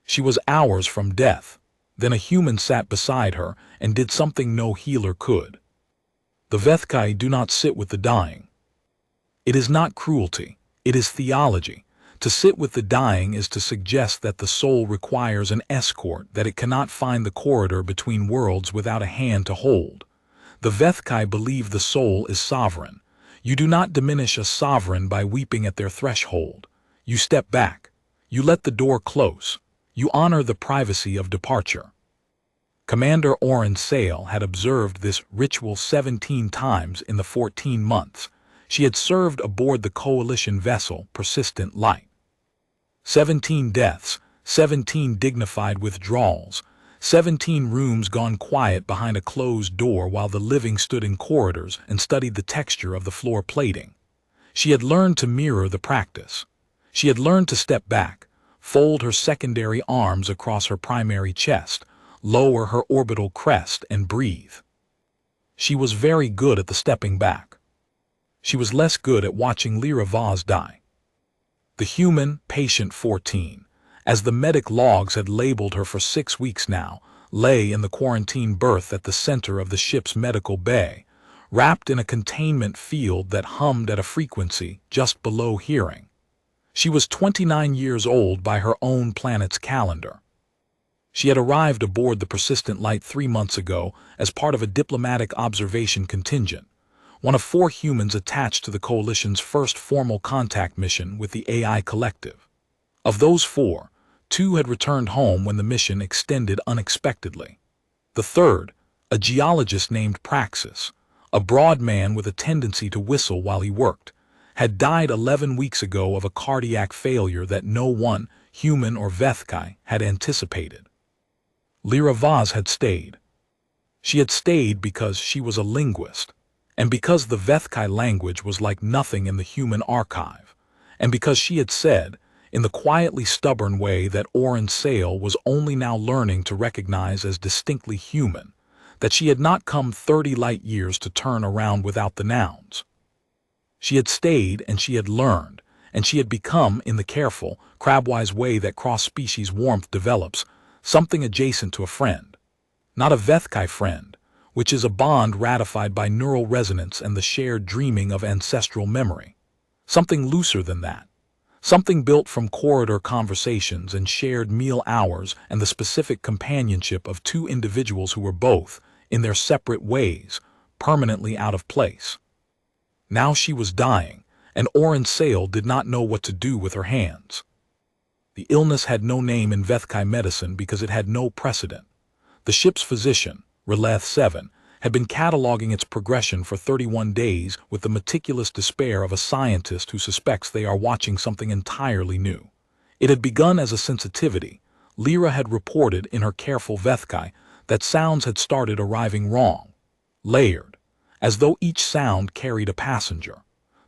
She was hours from death. Then a human sat beside her and did something no healer could. The Vethkai do not sit with the dying. It is not cruelty, it is theology. To sit with the dying is to suggest that the soul requires an escort, that it cannot find the corridor between worlds without a hand to hold. The Vethkai believe the soul is sovereign. You do not diminish a sovereign by weeping at their threshold. You step back. You let the door close. You honor the privacy of departure. Commander Oren Sale had observed this ritual 17 times in the 14 months she had served aboard the Coalition vessel Persistent Light. 17 deaths, 17 dignified withdrawals, 17 rooms gone quiet behind a closed door while the living stood in corridors and studied the texture of the floor plating. She had learned to mirror the practice. She had learned to step back, fold her secondary arms across her primary chest, lower her orbital crest, and breathe. She was very good at the stepping back. She was less good at watching Lyra Vaz die. The human, patient 14, as the medic logs had labeled her for 6 weeks now, lay in the quarantine berth at the center of the ship's medical bay, wrapped in a containment field that hummed at a frequency just below hearing. She was 29 years old by her own planet's calendar. She had arrived aboard the Persistent Light 3 months ago as part of a diplomatic observation contingent, one of 4 humans attached to the Coalition's first formal contact mission with the AI Collective. Of those 4, 2 had returned home when the mission extended unexpectedly. The third, a geologist named Praxis, a broad man with a tendency to whistle while he worked, had died 11 weeks ago of a cardiac failure that no one, human or Vethkai, had anticipated. Lyra Vaz had stayed. She had stayed because she was a linguist, and because the Vethkai language was like nothing in the human archive, and because she had said, in the quietly stubborn way that Oren Sale was only now learning to recognize as distinctly human, that she had not come 30 light years to turn around without the nouns. She had stayed and she had learned, and she had become, in the careful, crabwise way that cross-species warmth develops, something adjacent to a friend. Not a Vethkai friend, which is a bond ratified by neural resonance and the shared dreaming of ancestral memory. Something looser than that. Something built from corridor conversations and shared meal hours and the specific companionship of 2 individuals who were both, in their separate ways, permanently out of place. Now she was dying, and Oren Sale did not know what to do with her hands. The illness had no name in Vethkai medicine because it had no precedent. The ship's physician, Releth 7, had been cataloging its progression for 31 days with the meticulous despair of a scientist who suspects they are watching something entirely new. It had begun as a sensitivity. Lyra had reported in her careful Vethkai that sounds had started arriving wrong, layered, as though each sound carried a passenger.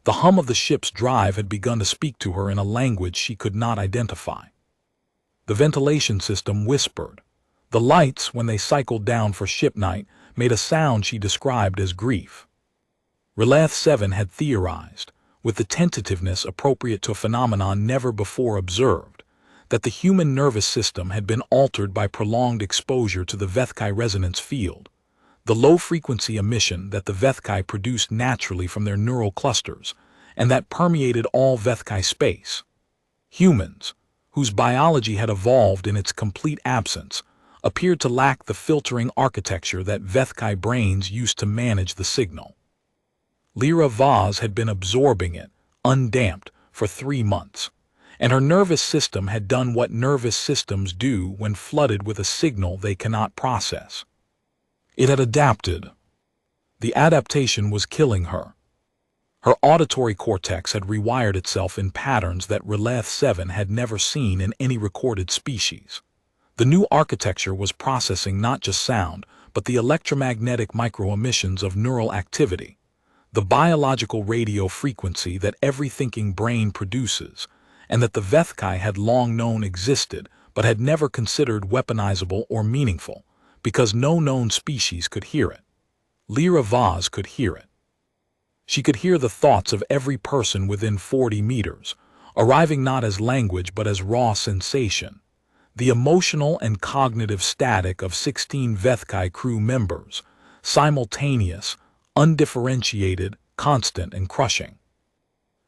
The hum of the ship's drive had begun to speak to her in a language she could not identify. The ventilation system whispered. The lights, when they cycled down for ship night, made a sound she described as grief. Releth 7 had theorized, with the tentativeness appropriate to a phenomenon never before observed, that the human nervous system had been altered by prolonged exposure to the Vethkai resonance field, the low-frequency emission that the Vethkai produced naturally from their neural clusters, and that permeated all Vethkai space. Humans, whose biology had evolved in its complete absence, appeared to lack the filtering architecture that Vethkai brains used to manage the signal. Lyra Vaz had been absorbing it, undamped, for 3 months, and her nervous system had done what nervous systems do when flooded with a signal they cannot process. It had adapted. The adaptation was killing her. Her auditory cortex had rewired itself in patterns that Releth 7 had never seen in any recorded species. The new architecture was processing not just sound, but the electromagnetic microemissions of neural activity, the biological radio frequency that every thinking brain produces, and that the Vethkai had long known existed, but had never considered weaponizable or meaningful, because no known species could hear it. Lyra Vaz could hear it. She could hear the thoughts of every person within 40 meters, arriving not as language but as raw sensation. The emotional and cognitive static of 16 Vethkai crew members, simultaneous, undifferentiated, constant and crushing.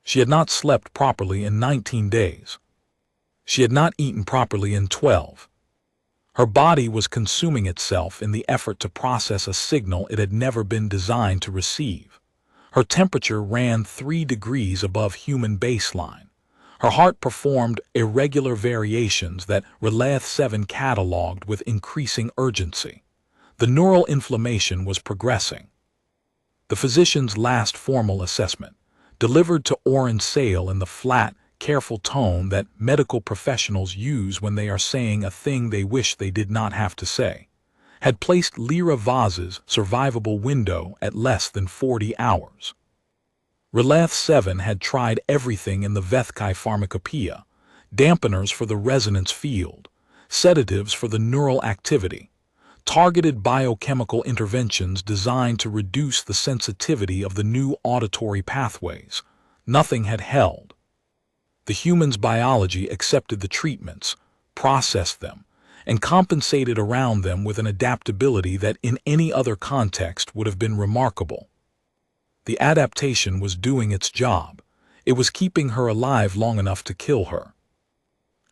She had not slept properly in 19 days. She had not eaten properly in 12. Her body was consuming itself in the effort to process a signal it had never been designed to receive. Her temperature ran 3 degrees above human baseline. Her heart performed irregular variations that Relath-7 catalogued with increasing urgency. The neural inflammation was progressing. The physician's last formal assessment, delivered to Oren Sale in the flat, careful tone that medical professionals use when they are saying a thing they wish they did not have to say, had placed Lyra Vaz's survivable window at less than 40 hours. Relath-7 had tried everything in the Vethkai pharmacopoeia, dampeners for the resonance field, sedatives for the neural activity, targeted biochemical interventions designed to reduce the sensitivity of the new auditory pathways. Nothing had held. The human's biology accepted the treatments, processed them, and compensated around them with an adaptability that in any other context would have been remarkable. The adaptation was doing its job. It was keeping her alive long enough to kill her.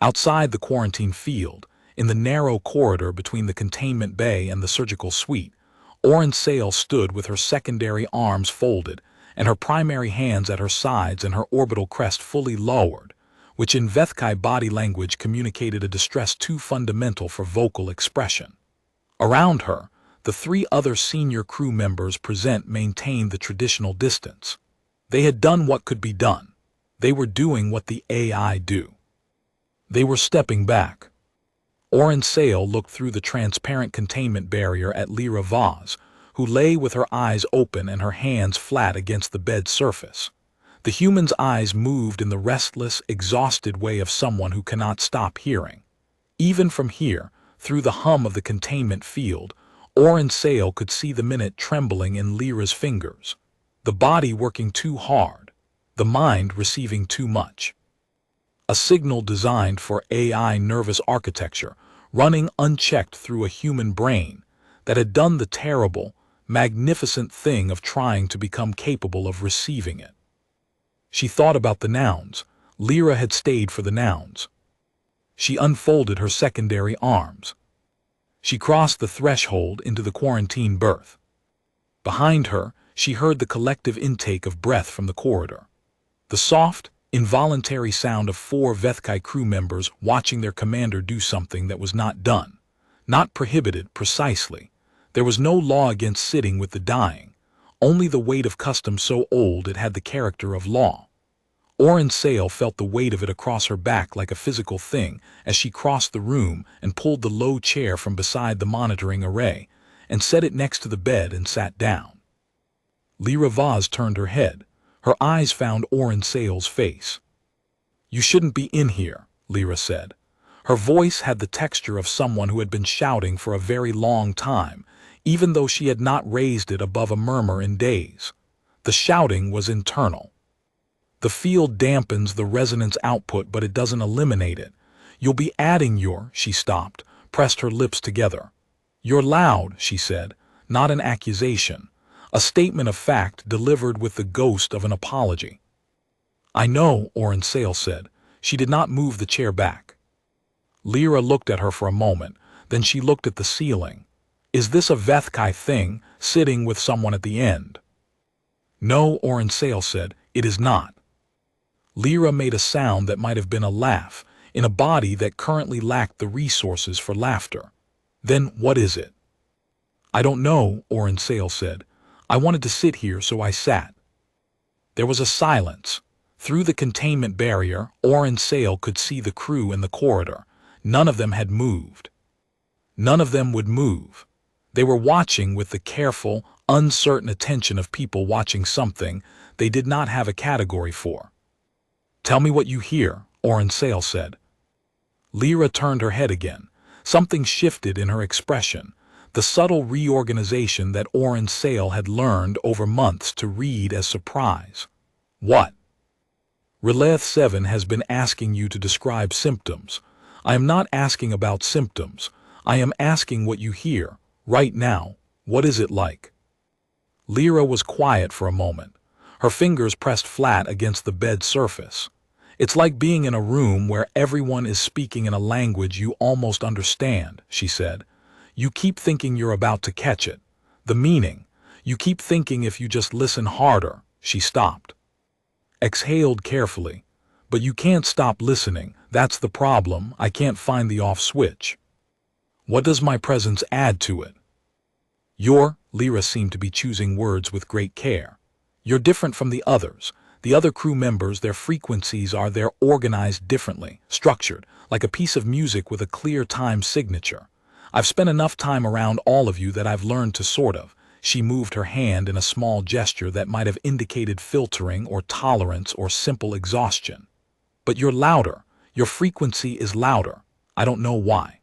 Outside the quarantine field, in the narrow corridor between the containment bay and the surgical suite, Oren Sale stood with her secondary arms folded and her primary hands at her sides and her orbital crest fully lowered, which in Vethkai body language communicated a distress too fundamental for vocal expression. Around her, the 3 other senior crew members present maintained the traditional distance. They had done what could be done. They were doing what the AI do. They were stepping back. Oren Sale looked through the transparent containment barrier at Lyra Vaz, who lay with her eyes open and her hands flat against the bed surface. The human's eyes moved in the restless, exhausted way of someone who cannot stop hearing. Even from here, through the hum of the containment field, Oren Sale could see the minute trembling in Lyra's fingers. The body working too hard, the mind receiving too much. A signal designed for AI nervous architecture, running unchecked through a human brain, that had done the terrible, magnificent thing of trying to become capable of receiving it. She thought about the nouns. Lyra had stayed for the nouns. She unfolded her secondary arms. She crossed the threshold into the quarantine berth. Behind her, she heard the collective intake of breath from the corridor. The soft, involuntary sound of 4 Vethkai crew members watching their commander do something that was not done, not prohibited precisely. There was no law against sitting with the dying, only the weight of custom so old it had the character of law. Oren Sale felt the weight of it across her back like a physical thing as she crossed the room and pulled the low chair from beside the monitoring array and set it next to the bed and sat down. Lyra Vaz turned her head. Her eyes found Oren Sale's face. "You shouldn't be in here," Lyra said. Her voice had the texture of someone who had been shouting for a very long time, even though she had not raised it above a murmur in days. The shouting was internal. "The field dampens the resonance output, but it doesn't eliminate it. You'll be adding your—" She stopped, pressed her lips together. "You're loud," she said, not an accusation. A statement of fact delivered with the ghost of an apology. "I know," Oren Sale said. She did not move the chair back. Lyra looked at her for a moment, then she looked at the ceiling. "Is this a Vethkai thing, sitting with someone at the end?" "No," Oren Sale said, "it is not." Lyra made a sound that might have been a laugh, in a body that currently lacked the resources for laughter. "Then what is it?" "I don't know," Oren Sale said. "I wanted to sit here, so I sat." There was a silence. Through the containment barrier, Oren Sale could see the crew in the corridor. None of them had moved. None of them would move. They were watching with the careful, uncertain attention of people watching something they did not have a category for. "Tell me what you hear," Oren Sale said. Lyra turned her head again. Something shifted in her expression. The subtle reorganization that Oren Sale had learned over months to read as surprise. "What?" "Relath-7 has been asking you to describe symptoms. I am not asking about symptoms. I am asking what you hear, right now. What is it like? Lyra was quiet for a moment, her fingers pressed flat against the bed surface. It's like being in a room where everyone is speaking in a language you almost understand, she said. You keep thinking you're about to catch it. The meaning. You keep thinking if you just listen harder. She stopped. Exhaled carefully. But you can't stop listening. That's the problem. I can't find the off switch. What does my presence add to it? Lyra seemed to be choosing words with great care. You're different from the others. The other crew members, their frequencies they're organized differently, structured, like a piece of music with a clear time signature. I've spent enough time around all of you that I've learned to sort of. She moved her hand in a small gesture that might have indicated filtering or tolerance or simple exhaustion. But you're louder. Your frequency is louder. I don't know why.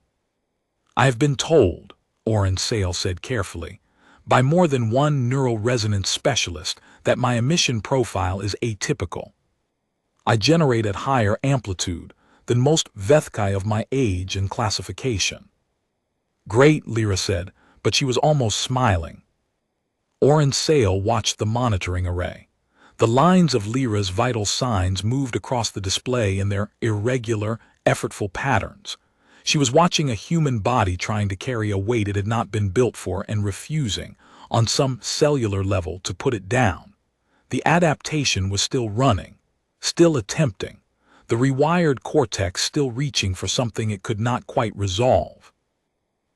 I have been told, Oren Sale said carefully, by more than one neural resonance specialist that my emission profile is atypical. I generate at higher amplitude than most Vethkai of my age and classification. Great, Lyra said, but she was almost smiling. Oren Sale watched the monitoring array. The lines of Lyra's vital signs moved across the display in their irregular, effortful patterns. She was watching a human body trying to carry a weight it had not been built for and refusing, on some cellular level, to put it down. The adaptation was still running, still attempting, the rewired cortex still reaching for something it could not quite resolve.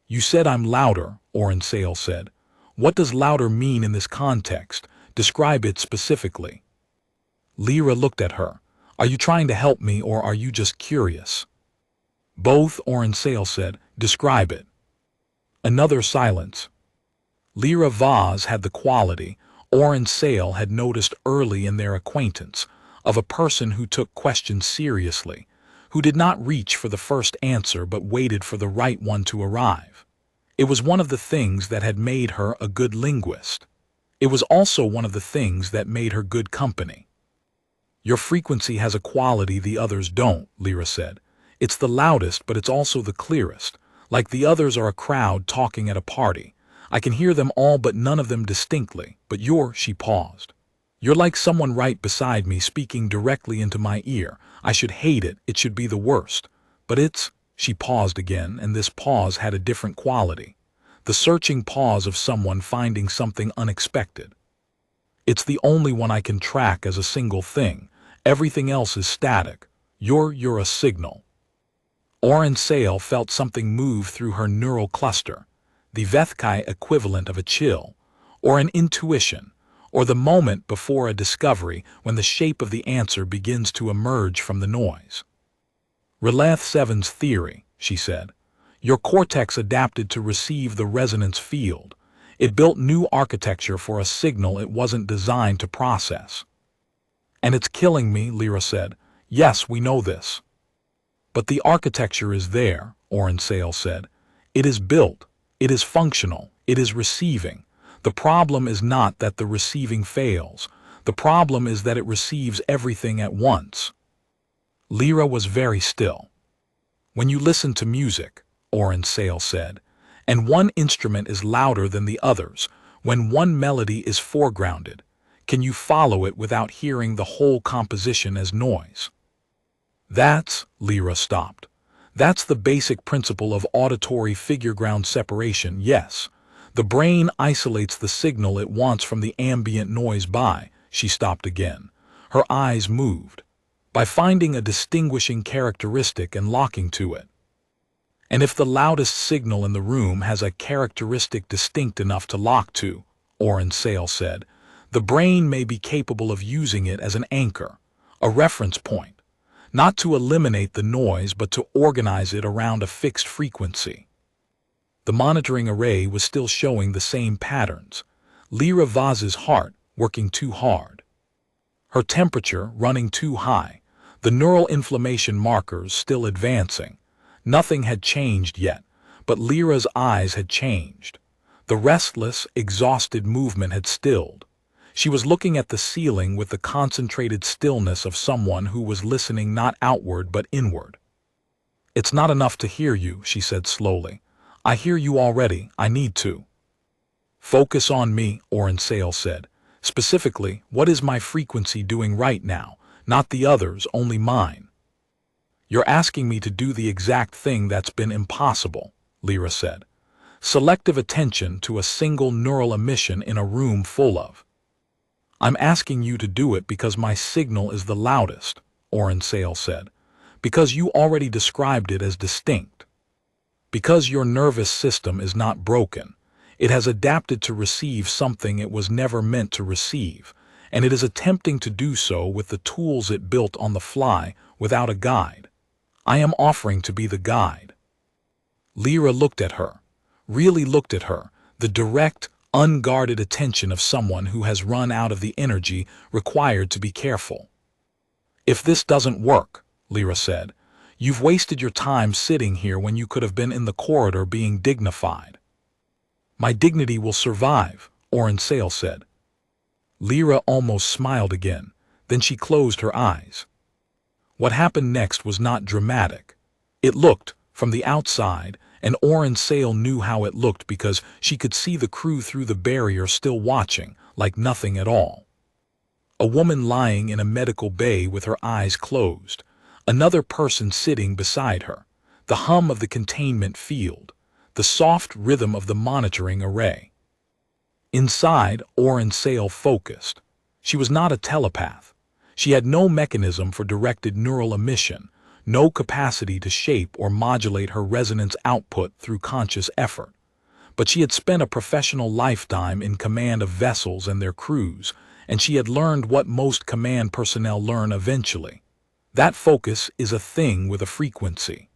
You said I'm louder, Oren Sale said. What does louder mean in this context? Describe it specifically. Lyra looked at her. Are you trying to help me or are you just curious? Both, Oren Sale said. Describe it. Another silence. Lyra Vaz had the quality Oren Sale had noticed early in their acquaintance, of a person who took questions seriously, who did not reach for the first answer but waited for the right one to arrive. It was one of the things that had made her a good linguist. It was also one of the things that made her good company. Your frequency has a quality the others don't, Lyra said. It's the loudest, but it's also the clearest. Like the others are a crowd talking at a party. I can hear them all but none of them distinctly, but she paused. You're like someone right beside me speaking directly into my ear. I should hate it, it should be the worst. But she paused again, and this pause had a different quality. The searching pause of someone finding something unexpected. It's the only one I can track as a single thing. Everything else is static. You're a signal. Oren Sale felt something move through her neural cluster, the Vethkai equivalent of a chill, or an intuition, or the moment before a discovery when the shape of the answer begins to emerge from the noise. Relath Seven's theory, she said. Your cortex adapted to receive the resonance field. It built new architecture for a signal it wasn't designed to process. And it's killing me, Lyra said. Yes, we know this. But the architecture is there, Oren Sale said. It is built. It is functional. It is receiving. The problem is not that the receiving fails. The problem is that it receives everything at once. Lyra was very still. When you listen to music, Oren Sale said, and one instrument is louder than the others, when one melody is foregrounded, can you follow it without hearing the whole composition as noise? Lyra stopped. That's the basic principle of auditory figure-ground separation, yes. The brain isolates the signal it wants from the ambient noise she stopped again. Her eyes moved. By finding a distinguishing characteristic and locking to it. And if the loudest signal in the room has a characteristic distinct enough to lock to, Oren Sale said, the brain may be capable of using it as an anchor, a reference point. Not to eliminate the noise, but to organize it around a fixed frequency. The monitoring array was still showing the same patterns. Lyra Vaz's heart working too hard. Her temperature running too high. The neural inflammation markers still advancing. Nothing had changed yet, but Lyra's eyes had changed. The restless, exhausted movement had stilled. She was looking at the ceiling with the concentrated stillness of someone who was listening not outward but inward. It's not enough to hear you, she said slowly. I hear you already, I need to. Focus on me, Oren Sale said. Specifically, what is my frequency doing right now? Not the others, only mine. You're asking me to do the exact thing that's been impossible, Lyra said. Selective attention to a single neural emission in a room full of. I'm asking you to do it because my signal is the loudest, Oren Sale said. Because you already described it as distinct. Because your nervous system is not broken. It has adapted to receive something it was never meant to receive, and it is attempting to do so with the tools it built on the fly without a guide. I am offering to be the guide. Lyra looked at her, really looked at her, the direct, unguarded attention of someone who has run out of the energy required to be careful. If this doesn't work, Lyra said, you've wasted your time sitting here when you could have been in the corridor being dignified. My dignity will survive, Oren Sale said. Lyra almost smiled again, then she closed her eyes. What happened next was not dramatic. It looked, from the outside, and Oren Sale knew how it looked because she could see the crew through the barrier still watching, like nothing at all. A woman lying in a medical bay with her eyes closed, another person sitting beside her, the hum of the containment field, the soft rhythm of the monitoring array. Inside, Oren Sale focused. She was not a telepath. She had no mechanism for directed neural emission, no capacity to shape or modulate her resonance output through conscious effort. But she had spent a professional lifetime in command of vessels and their crews, and she had learned what most command personnel learn eventually. That focus is a thing with a frequency.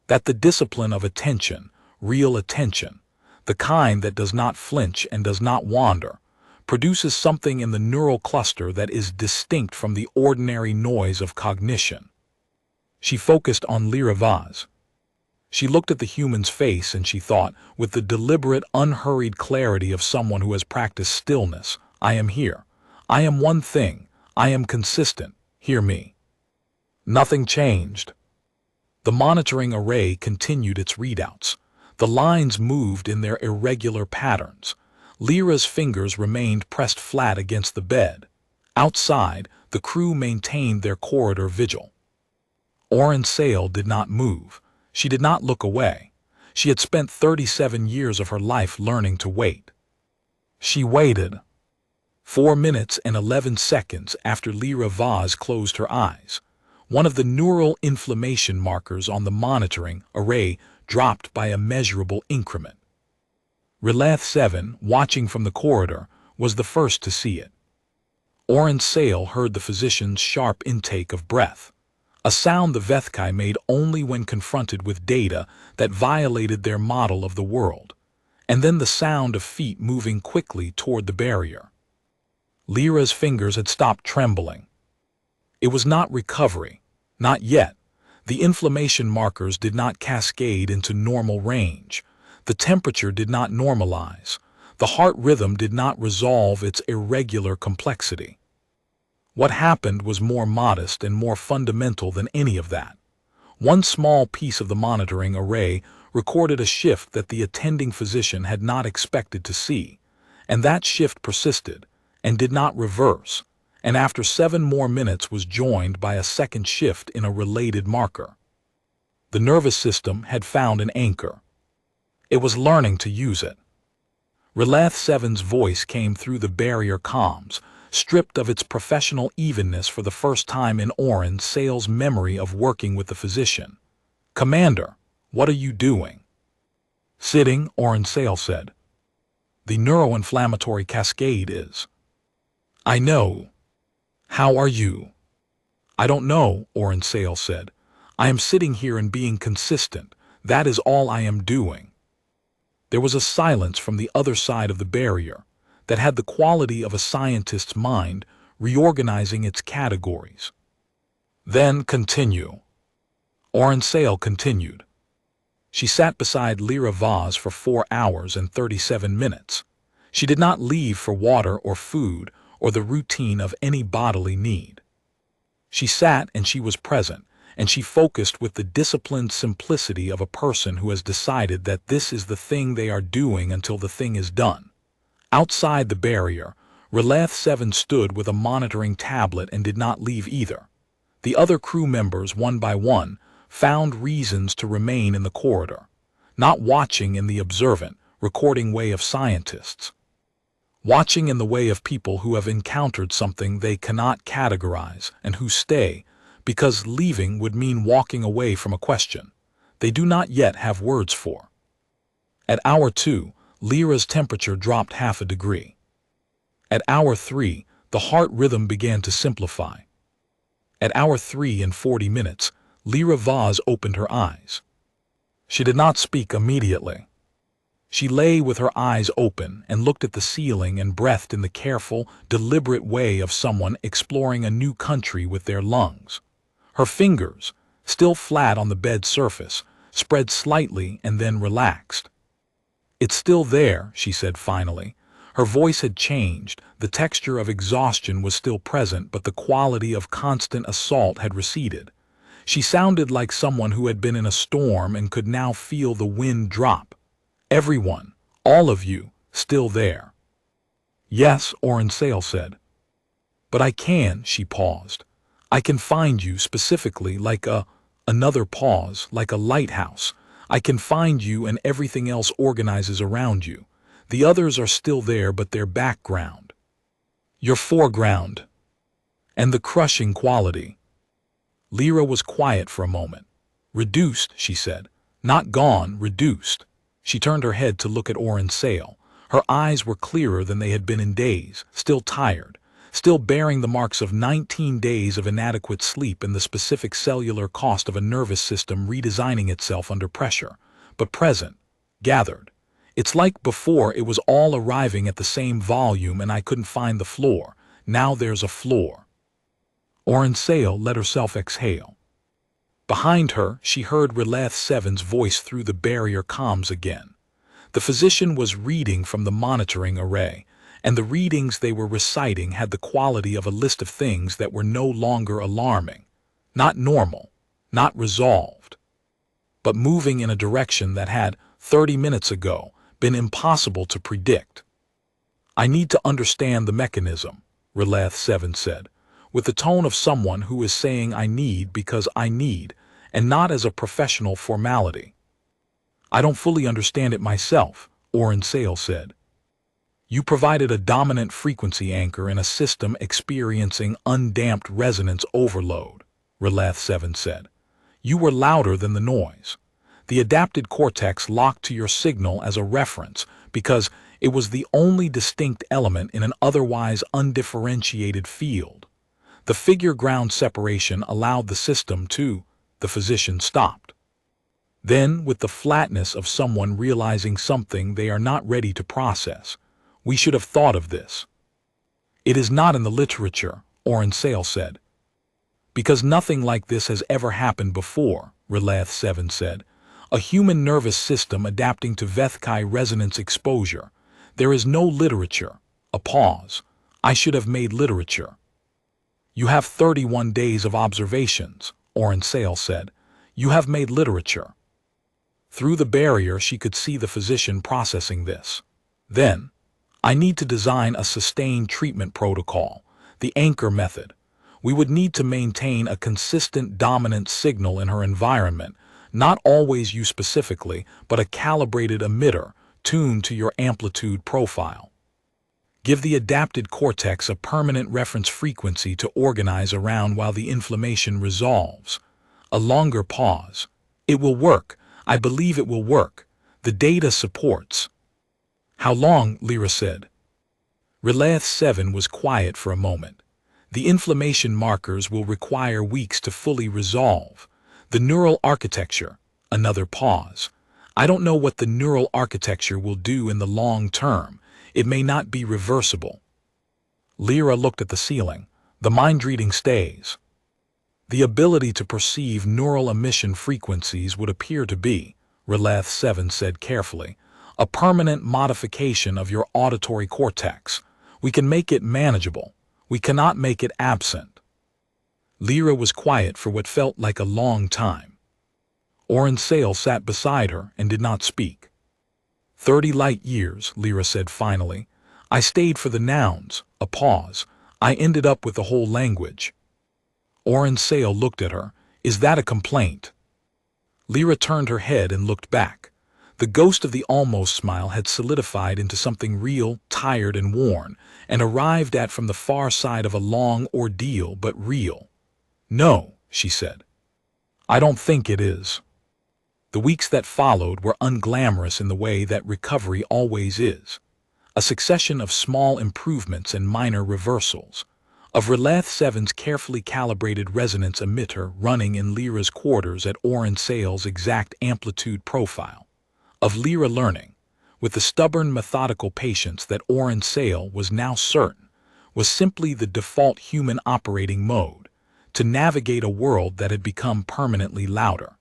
That the discipline of attention, real attention, the kind that does not flinch and does not wander, produces something in the neural cluster that is distinct from the ordinary noise of cognition. She focused on Lyra Vaz. She looked at the human's face and she thought, with the deliberate, unhurried clarity of someone who has practiced stillness, I am here. I am one thing. I am consistent. Hear me. Nothing changed. The monitoring array continued its readouts. The lines moved in their irregular patterns. Lyra's fingers remained pressed flat against the bed. Outside, the crew maintained their corridor vigil. Oren Sale did not move. She did not look away. She had spent 37 years of her life learning to wait. She waited. 4 minutes and 11 seconds after Lyra Vaz closed her eyes. One of the neural inflammation markers on the monitoring array dropped by a measurable increment. Relath 7, watching from the corridor, was the first to see it. Oren Sale heard the physician's sharp intake of breath, a sound the Vethkai made only when confronted with data that violated their model of the world, and then the sound of feet moving quickly toward the barrier. Lyra's fingers had stopped trembling. It was not recovery, not yet. The inflammation markers did not cascade into normal range. The temperature did not normalize. The heart rhythm did not resolve its irregular complexity. What happened was more modest and more fundamental than any of that. One small piece of the monitoring array recorded a shift that the attending physician had not expected to see, and that shift persisted and did not reverse, and after 7 more minutes was joined by a second shift in a related marker. The nervous system had found an anchor. It was learning to use it. Relath 7's voice came through the barrier comms, stripped of its professional evenness for the first time in Oren Sale's memory of working with the physician. Commander, what are you doing? Sitting, Oren Sale said. The neuroinflammatory cascade is. I know. How are you? I don't know, Oren Sale said. I am sitting here and being consistent. That is all I am doing. There was a silence from the other side of the barrier that had the quality of a scientist's mind reorganizing its categories. Then continue. Oren Sale continued. She sat beside Lyra Vaz for 4 hours and 37 minutes. She did not leave for water or food or the routine of any bodily need. She sat and she was present, and she focused with the disciplined simplicity of a person who has decided that this is the thing they are doing until the thing is done. Outside the barrier, Relath 7 stood with a monitoring tablet and did not leave either. The other crew members, one by one, found reasons to remain in the corridor, not watching in the observant, recording way of scientists. Watching in the way of people who have encountered something they cannot categorize and who stay, because leaving would mean walking away from a question they do not yet have words for. At hour 2, Lyra's temperature dropped half a degree. At hour 3, the heart rhythm began to simplify. At hour 3 and 40 minutes, Lyra Vaz opened her eyes. She did not speak immediately. She lay with her eyes open and looked at the ceiling and breathed in the careful, deliberate way of someone exploring a new country with their lungs. Her fingers, still flat on the bed surface, spread slightly and then relaxed. "It's still there," she said finally. Her voice had changed, the texture of exhaustion was still present, but the quality of constant assault had receded. She sounded like someone who had been in a storm and could now feel the wind drop. "Everyone, all of you, still there?" "Yes," Oren Sale said. "But I can," she paused. "I can find you specifically like another pause, like a lighthouse. I can find you and everything else organizes around you. The others are still there, but they're background. Your foreground. And the crushing quality." Lyra was quiet for a moment. "Reduced," she said. "Not gone, reduced." She turned her head to look at Oren Sale. Her eyes were clearer than they had been in days, still tired, still bearing the marks of 19 days of inadequate sleep and the specific cellular cost of a nervous system redesigning itself under pressure, but present, gathered. "It's like before it was all arriving at the same volume and I couldn't find the floor. Now there's a floor." Oren Sale let herself exhale. Behind her, she heard Relath 7's voice through the barrier comms again. The physician was reading from the monitoring array, and the readings they were reciting had the quality of a list of things that were no longer alarming, not normal, not resolved, but moving in a direction that had, 30 minutes ago, been impossible to predict. "I need to understand the mechanism," Relath 7 said, with the tone of someone who is saying "I need" because I need, and not as a professional formality. "I don't fully understand it myself," Oren Sale said. "You provided a dominant frequency anchor in a system experiencing undamped resonance overload," Relath 7 said. "You were louder than the noise. The adapted cortex locked to your signal as a reference because it was the only distinct element in an otherwise undifferentiated field. The figure-ground separation allowed the system to..." The physician stopped. Then, with the flatness of someone realizing something they are not ready to process, "We should have thought of this." "It is not in the literature," Oren Sale said. "Because nothing like this has ever happened before," Relath 7 said. "A human nervous system adapting to Vethkai resonance exposure. There is no literature." A pause. "I should have made literature." "You have 31 days of observations," Oren Sale said. "You have made literature." Through the barrier she could see the physician processing this. Then, "I need to design a sustained treatment protocol, the anchor method. We would need to maintain a consistent dominant signal in her environment, not always you specifically, but a calibrated emitter tuned to your amplitude profile. Give the adapted cortex a permanent reference frequency to organize around while the inflammation resolves." A longer pause. "It will work. I believe it will work. The data supports." "How long?" Lyra said. Relath 7 was quiet for a moment. "The inflammation markers will require weeks to fully resolve. The neural architecture." Another pause. "I don't know what the neural architecture will do in the long term. It may not be reversible." Lyra looked at the ceiling. "The mind reading stays." "The ability to perceive neural emission frequencies would appear to be," Relath 7 said carefully, "a permanent modification of your auditory cortex. We can make it manageable. We cannot make it absent." Lyra was quiet for what felt like a long time. Oren Sale sat beside her and did not speak. 30 light years, Lyra said finally. I stayed for the nouns, a pause. I ended up with the whole language. Oren Sale looked at her. Is that a complaint? Lyra turned her head and looked back. The ghost of the almost smile had solidified into something real, tired and worn, and arrived at from the far side of a long ordeal, but real. No, she said. I don't think it is. The weeks that followed were unglamorous in the way that recovery always is. A succession of small improvements and minor reversals. Of Releth 7's carefully calibrated resonance emitter running in Lyra's quarters at Oren Sale's exact amplitude profile. Of Lyra learning, with the stubborn methodical patience that Oren Sale was now certain, was simply the default human operating mode, to navigate a world that had become permanently louder.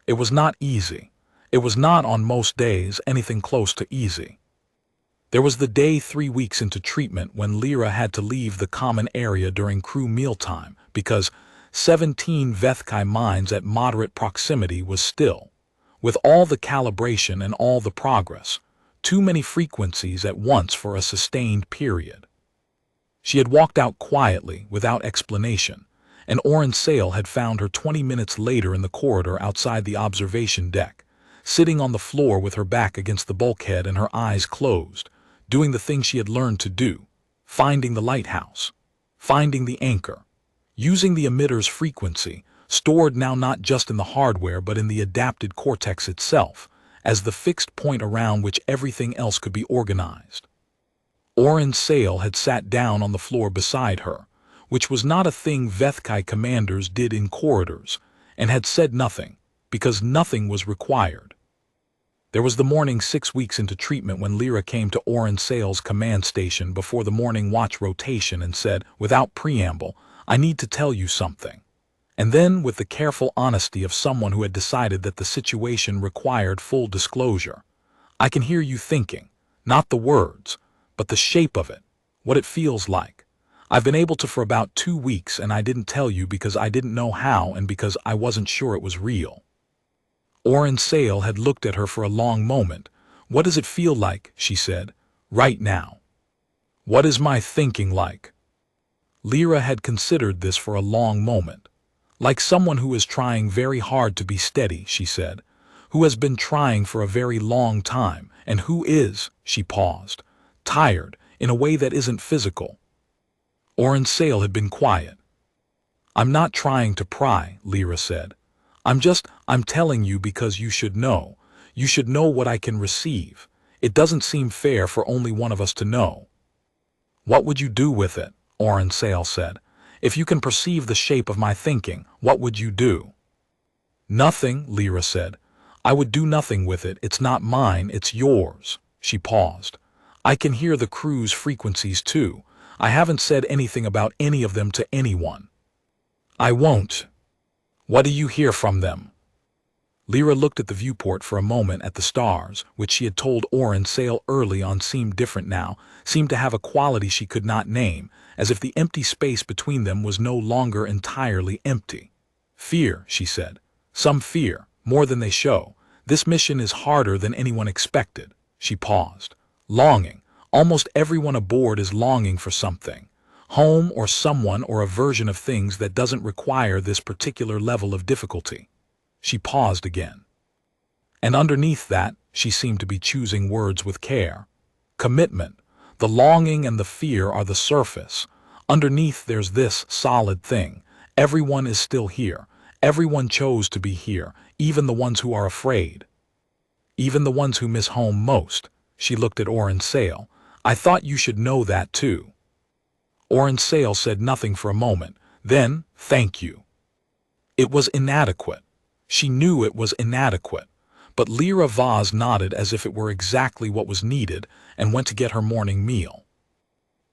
It was not easy. It was not on most days anything close to easy. There was the day 3 weeks into treatment when Lyra had to leave the common area during crew mealtime because 17 Vethkai mines at moderate proximity was still, with all the calibration and all the progress, too many frequencies at once for a sustained period. She had walked out quietly, without explanation, and Oren Sale had found her 20 minutes later in the corridor outside the observation deck, sitting on the floor with her back against the bulkhead and her eyes closed, doing the thing she had learned to do, finding the lighthouse, finding the anchor, using the emitter's frequency, stored now not just in the hardware but in the adapted cortex itself, as the fixed point around which everything else could be organized. Oren Sale had sat down on the floor beside her, which was not a thing Vethkai commanders did in corridors, and had said nothing, because nothing was required. There was the morning 6 weeks into treatment when Lyra came to Oren Sale's command station before the morning watch rotation and said, without preamble, I need to tell you something. And then, with the careful honesty of someone who had decided that the situation required full disclosure, I can hear you thinking, not the words, but the shape of it, what it feels like. I've been able to for about 2 weeks and I didn't tell you because I didn't know how and because I wasn't sure it was real. Oren Sale had looked at her for a long moment. What does it feel like, she said, right now? What is my thinking like? Lyra had considered this for a long moment. Like someone who is trying very hard to be steady, she said, who has been trying for a very long time, and who is, she paused, tired in a way that isn't physical. Oren Sale had been quiet. I'm not trying to pry, Lyra said. I'm telling you because you should know. You should know what I can receive. It doesn't seem fair for only one of us to know. What would you do with it? Oren Sale said. If you can perceive the shape of my thinking, what would you do? Nothing, Lyra said. I would do nothing with it. It's not mine, it's yours. She paused. I can hear the crew's frequencies too. I haven't said anything about any of them to anyone. I won't. What do you hear from them? Lyra looked at the viewport for a moment at the stars, which she had told Oren Sale early on seemed different now, seemed to have a quality she could not name, as if the empty space between them was no longer entirely empty. Fear, she said. Some fear, more than they show. This mission is harder than anyone expected. She paused. Longing. Almost everyone aboard is longing for something. Home or someone or a version of things that doesn't require this particular level of difficulty. She paused again. And underneath that, she seemed to be choosing words with care. Commitment. The longing and the fear are the surface. Underneath there's this solid thing. Everyone is still here. Everyone chose to be here, even the ones who are afraid. Even the ones who miss home most. She looked at Oren Sale. I thought you should know that too. Oren Sale said nothing for a moment. Then, thank you. It was inadequate. She knew it was inadequate. But Lyra Vaz nodded as if it were exactly what was needed and went to get her morning meal.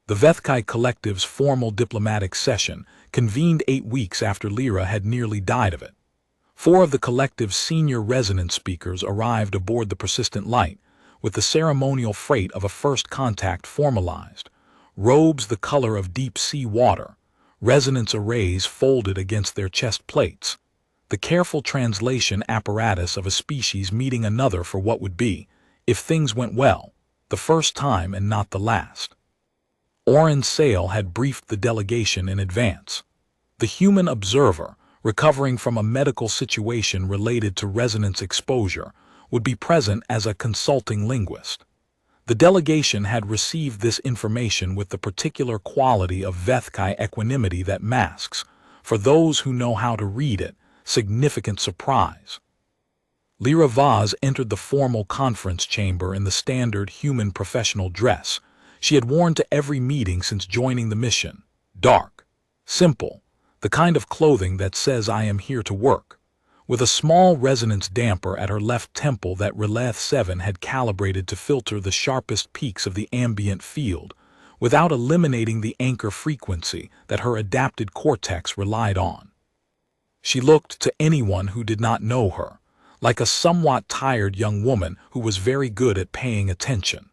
The Vethkai Collective's formal diplomatic session convened 8 weeks after Lyra had nearly died of it. 4 of the collective's senior resonance speakers arrived aboard the Persistent Light, with the ceremonial freight of a first contact formalized. Robes the color of deep sea water, resonance arrays folded against their chest plates, the careful translation apparatus of a species meeting another for what would be, if things went well, the first time and not the last. Oren Sale had briefed the delegation in advance. The human observer, recovering from a medical situation related to resonance exposure, would be present as a consulting linguist. The delegation had received this information with the particular quality of Vethkai equanimity that masks, for those who know how to read it, significant surprise. Lyra Vaz entered the formal conference chamber in the standard human professional dress she had worn to every meeting since joining the mission. Dark, simple, the kind of clothing that says I am here to work, with a small resonance damper at her left temple that Releth 7 had calibrated to filter the sharpest peaks of the ambient field, without eliminating the anchor frequency that her adapted cortex relied on. She looked, to anyone who did not know her, like a somewhat tired young woman who was very good at paying attention.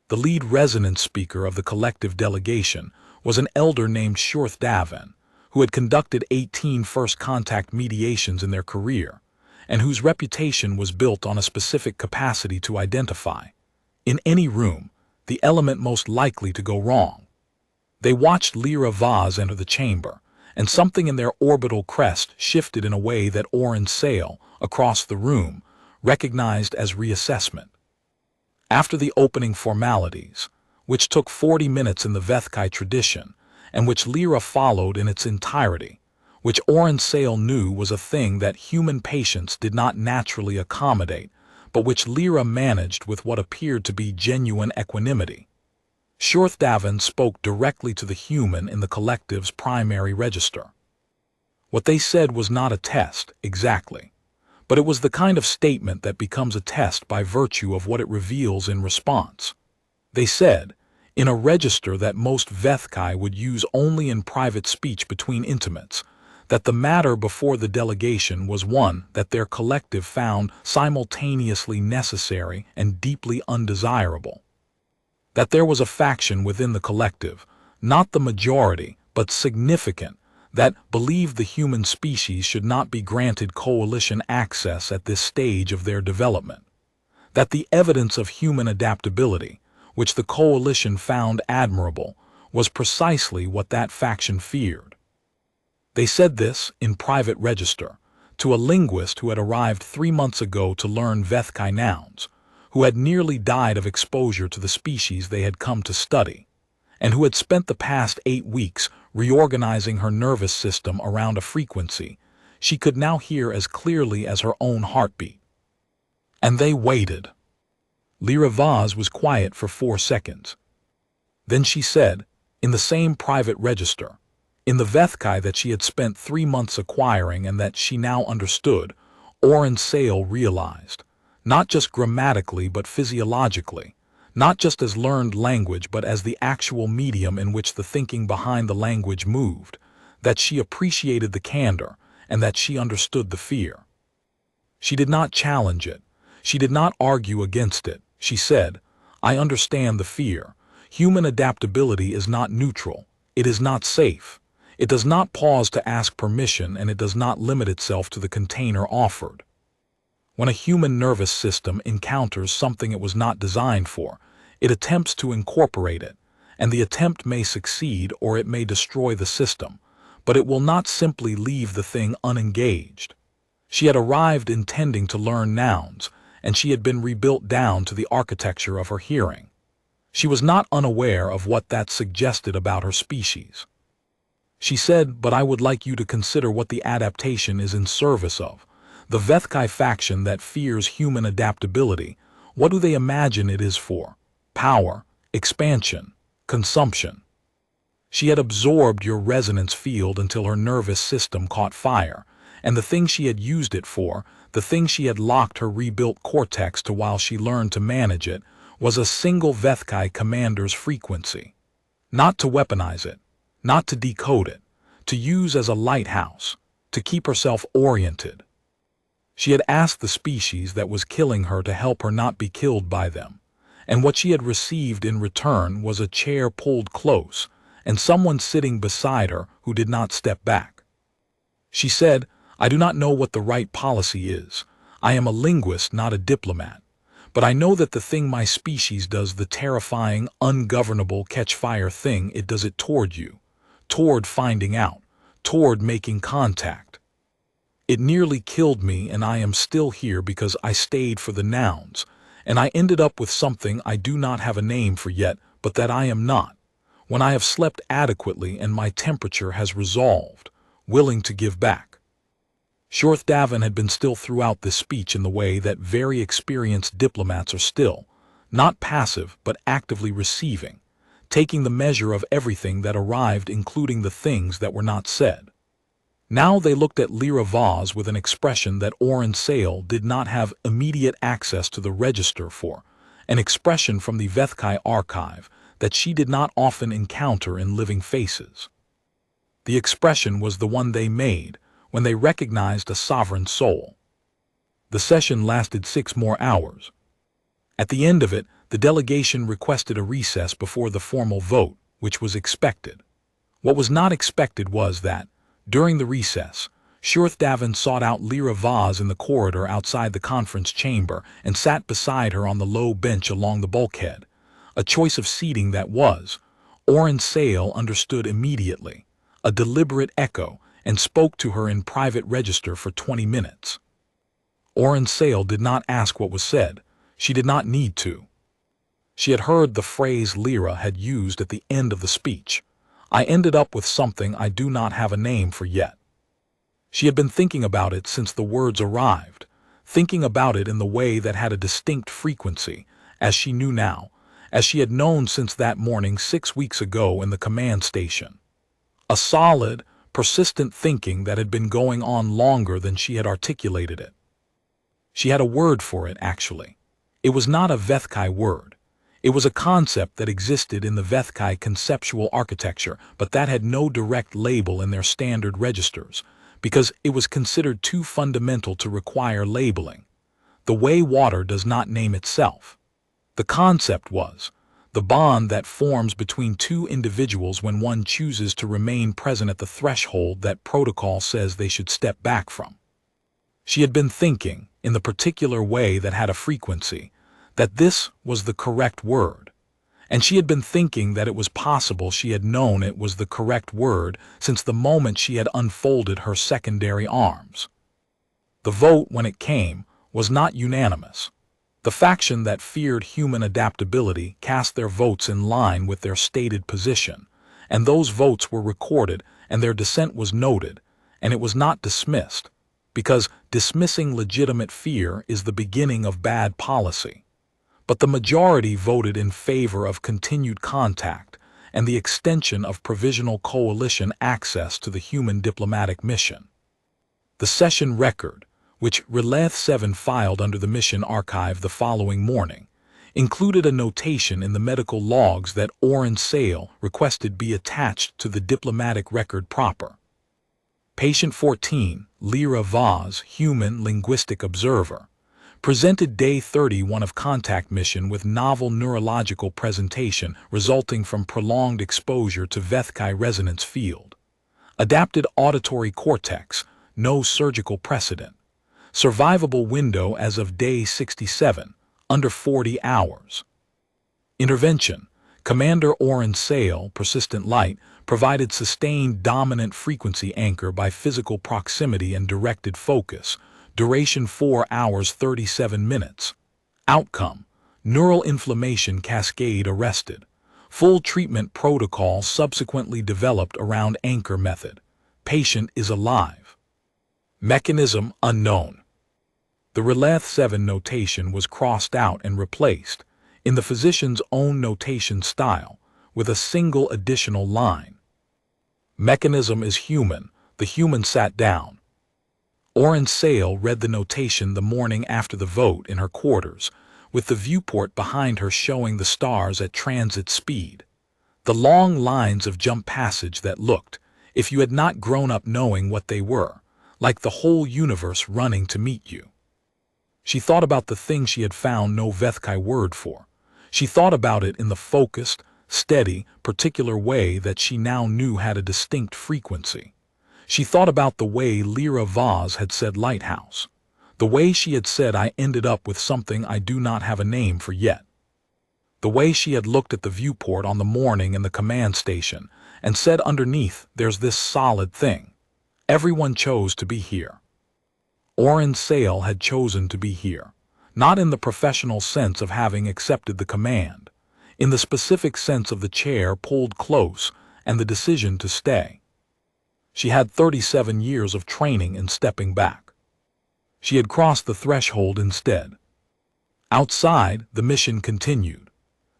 The lead resonance speaker of the collective delegation was an elder named Shorth Davin, who had conducted 18 first contact mediations in their career, and whose reputation was built on a specific capacity to identify, in any room, the element most likely to go wrong. They watched Lyra Vaz enter the chamber, and something in their orbital crest shifted in a way that Oren Sale, across the room, recognized as reassessment. After the opening formalities, which took 40 minutes in the Vethkai tradition, and which Lyra followed in its entirety, which Oren Sale knew was a thing that human patience did not naturally accommodate, but which Lyra managed with what appeared to be genuine equanimity. Shorth Davin spoke directly to the human in the collective's primary register. What they said was not a test, exactly, but it was the kind of statement that becomes a test by virtue of what it reveals in response. They said, in a register that most Vethkai would use only in private speech between intimates, that the matter before the delegation was one that their collective found simultaneously necessary and deeply undesirable. That there was a faction within the collective, not the majority, but significant, that believed the human species should not be granted coalition access at this stage of their development. That the evidence of human adaptability, which the coalition found admirable, was precisely what that faction feared. They said this, in private register, to a linguist who had arrived 3 months ago to learn Vethkai nouns, who had nearly died of exposure to the species they had come to study, and who had spent the past 8 weeks reorganizing her nervous system around a frequency she could now hear as clearly as her own heartbeat. And they waited. Lyra Vaz was quiet for 4 seconds. Then she said, in the same private register, in the Vethkai that she had spent 3 months acquiring and that she now understood, Oren Sale realized, not just grammatically but physiologically, not just as learned language but as the actual medium in which the thinking behind the language moved, that she appreciated the candor and that she understood the fear. She did not challenge it. She did not argue against it. She said, I understand the fear. Human adaptability is not neutral. It is not safe. It does not pause to ask permission, and it does not limit itself to the container offered. When a human nervous system encounters something it was not designed for, it attempts to incorporate it, and the attempt may succeed or it may destroy the system, but it will not simply leave the thing unengaged. She had arrived intending to learn nouns, and she had been rebuilt down to the architecture of her hearing. She was not unaware of what that suggested about her species. She said, but I would like you to consider what the adaptation is in service of. The Vethkai faction that fears human adaptability, what do they imagine it is for? Power, expansion, consumption. She had absorbed your resonance field until her nervous system caught fire, and the thing she had used it for, the thing she had locked her rebuilt cortex to while she learned to manage it, was a single Vethkai commander's frequency. Not to weaponize it, not to decode it, to use as a lighthouse, to keep herself oriented. She had asked the species that was killing her to help her not be killed by them, and what she had received in return was a chair pulled close, and someone sitting beside her who did not step back. She said, "I do not know what the right policy is. I am a linguist, not a diplomat. But I know that the thing my species does, the terrifying, ungovernable catch-fire thing, it does it toward you, toward finding out, toward making contact. It nearly killed me, and I am still here because I stayed for the nouns, and I ended up with something I do not have a name for yet, but that I am not, when I have slept adequately and my temperature has resolved, willing to give back." Shorth Davin had been still throughout this speech in the way that very experienced diplomats are still, not passive but actively receiving, taking the measure of everything that arrived, including the things that were not said. Now they looked at Lyra Vaz with an expression that Oren Sale did not have immediate access to the register for, an expression from the Vethkai archive that she did not often encounter in living faces. The expression was the one they made when they recognized a sovereign soul. The session lasted 6 more hours. At the end of it, the delegation requested a recess before the formal vote, which was expected. What was not expected was that, during the recess, Shorth Davin sought out Lyra Vaz in the corridor outside the conference chamber and sat beside her on the low bench along the bulkhead, a choice of seating that was, Oren Sale understood immediately, a deliberate echo, and spoke to her in private register for 20 minutes. Oren Sale did not ask what was said. She did not need to. She had heard the phrase Lyra had used at the end of the speech. "I ended up with something I do not have a name for yet." She had been thinking about it since the words arrived, thinking about it in the way that had a distinct frequency, as she knew now, as she had known since that morning 6 weeks ago in the command station. A solid, persistent thinking that had been going on longer than she had articulated it. She had a word for it, actually. It was not a Vethkai word. It was a concept that existed in the Vethkai conceptual architecture, but that had no direct label in their standard registers, because it was considered too fundamental to require labeling. The way water does not name itself. The concept was the bond that forms between two individuals when one chooses to remain present at the threshold that protocol says they should step back from. She had been thinking, in the particular way that had a frequency, that this was the correct word, and she had been thinking that it was possible she had known it was the correct word since the moment she had unfolded her secondary arms. The vote, when it came, was not unanimous. The faction that feared human adaptability cast their votes in line with their stated position, and those votes were recorded and their dissent was noted, and it was not dismissed, because dismissing legitimate fear is the beginning of bad policy. But the majority voted in favor of continued contact and the extension of provisional coalition access to the human diplomatic mission. The session record, which Releth 7 filed under the mission archive the following morning, included a notation in the medical logs that Oren Sale requested be attached to the diplomatic record proper. Patient 14, Lyra Vaz, human linguistic observer, presented day 31 of contact mission with novel neurological presentation resulting from prolonged exposure to Vethkai resonance field. Adapted auditory cortex, no surgical precedent. Survivable window as of day 67, under 40 hours. Intervention. Commander Oren Sale, persistent light, provided sustained dominant frequency anchor by physical proximity and directed focus. Duration 4 hours 37 minutes. Outcome. Neural inflammation cascade arrested. Full treatment protocol subsequently developed around anchor method. Patient is alive. Mechanism unknown. The Releth 7 notation was crossed out and replaced, in the physician's own notation style, with a single additional line. Mechanism is human. The human sat down. Oren Sale read the notation the morning after the vote in her quarters, with the viewport behind her showing the stars at transit speed. The long lines of jump passage that looked, if you had not grown up knowing what they were, like the whole universe running to meet you. She thought about the thing she had found no Vethkai word for. She thought about it in the focused, steady, particular way that she now knew had a distinct frequency. She thought about the way Lyra Vaz had said lighthouse. The way she had said I ended up with something I do not have a name for yet. The way she had looked at the viewport on the morning in the command station and said underneath there's this solid thing. Everyone chose to be here. Oren Sale had chosen to be here, not in the professional sense of having accepted the command, in the specific sense of the chair pulled close and the decision to stay. She had 37 years of training in stepping back. She had crossed the threshold instead. Outside, the mission continued.